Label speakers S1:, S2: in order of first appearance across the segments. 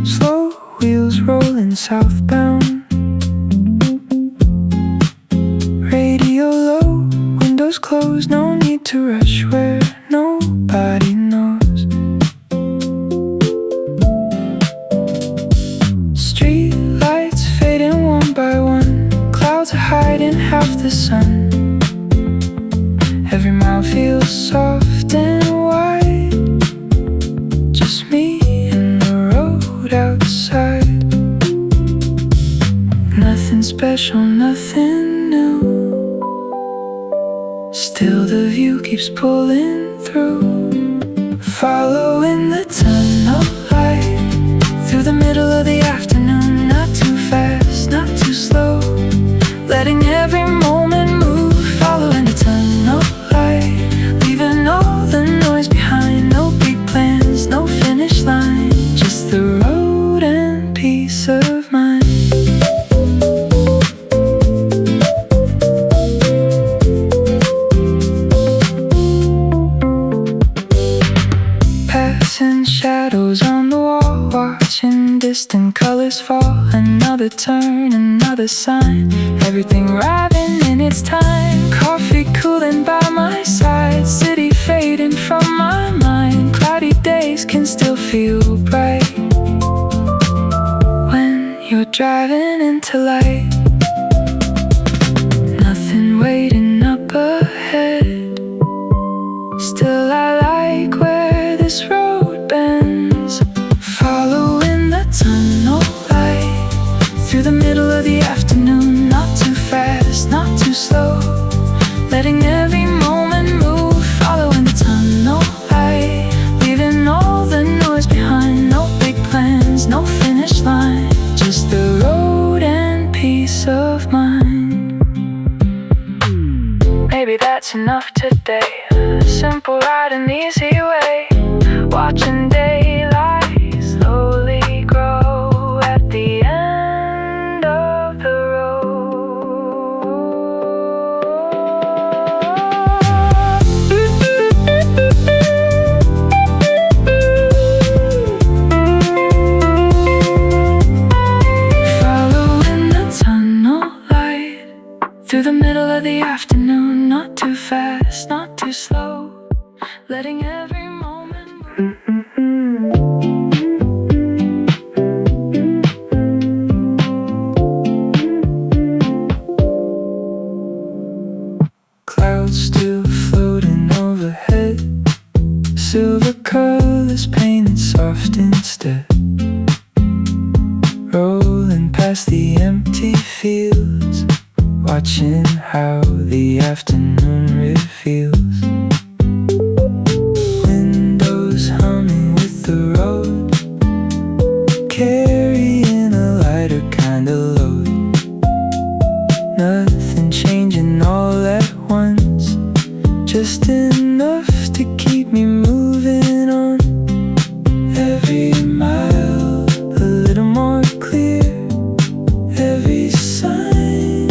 S1: slow wheels rolling southbound. Radio low, windows closed, no need to rush where nobody knows. Street lights fading one by one, clouds are hiding half the sun. Every mile feels soft and wide, just me and the road outside. Nothing special, nothing new, still the view keeps pulling through. Following the tunnel light through the middle of the afternoon. Not too fast, not too slow, letting every moment move. Following the tunnel light, leaving all the noise behind. No big plans, no finish line, just the road and peace of mind. Passing shadows on the wall, watching distant colors fall. Another turn, another sign, everything arriving in its time. Coffee cooling by my side, city fading from my mind. Cloudy days can still feel bright when you're driving into light. Nothing waiting up ahead, still I like where this road bends. Following the tunnel light through the middle of the afternoon. Not too fast, not too slow, letting every moment move. Following the tunnel light, leaving all the noise behind. No big plans, no finish line, just the road and peace of mind. Maybe that's enough today, a simple ride, an easy way. Watching daylight slowly grow at the end of the road. Following the tunnel light through the middle of the afternoon. Not too fast, not too slow, letting every moment move. Clouds still floating overhead, silver colors painted soft instead. Rolling past the empty fields, watching how the afternoon reveals. Windows humming with the road, carrying a lighter kind of load. Nothing changing all at once, just enough to keep me moving on. Every mile a little more clear, every sign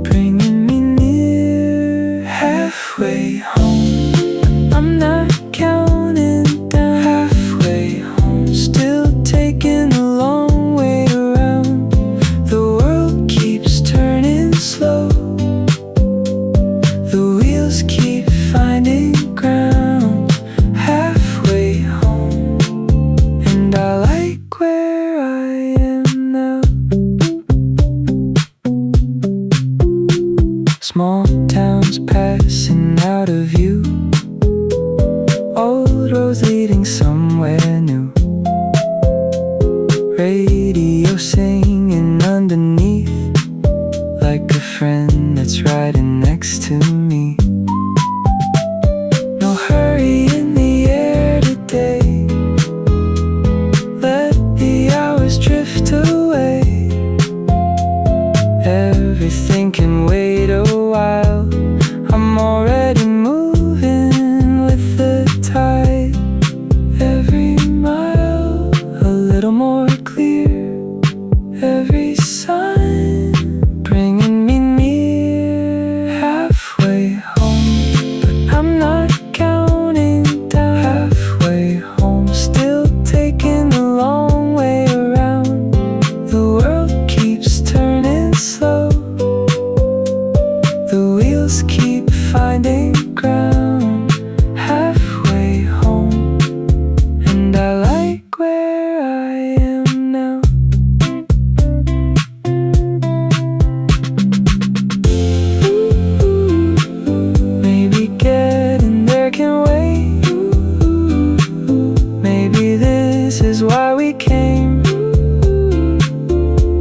S1: bringing me near. Halfway home, I'm not counting down. Halfway home, still taking a long way around. The world keeps turning slow, the wheels keep finding ground. Halfway home, and I like where I am now. Small towns passing out of view, old roads leading somewhere new. Radio singing underneath, like a friend that's riding next to me. No hurry in the air today, let the hours drift away. Everything can wait a while, I'm already moving with the tide. Every mile a little more clear, every sign bringing me near. Halfway home.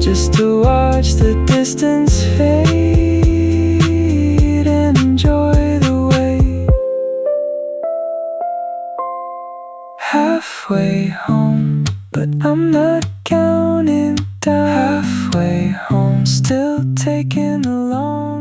S1: just to watch the distance fade and enjoy the way. Halfway home, but I'm not counting down. Halfway home, still taking a long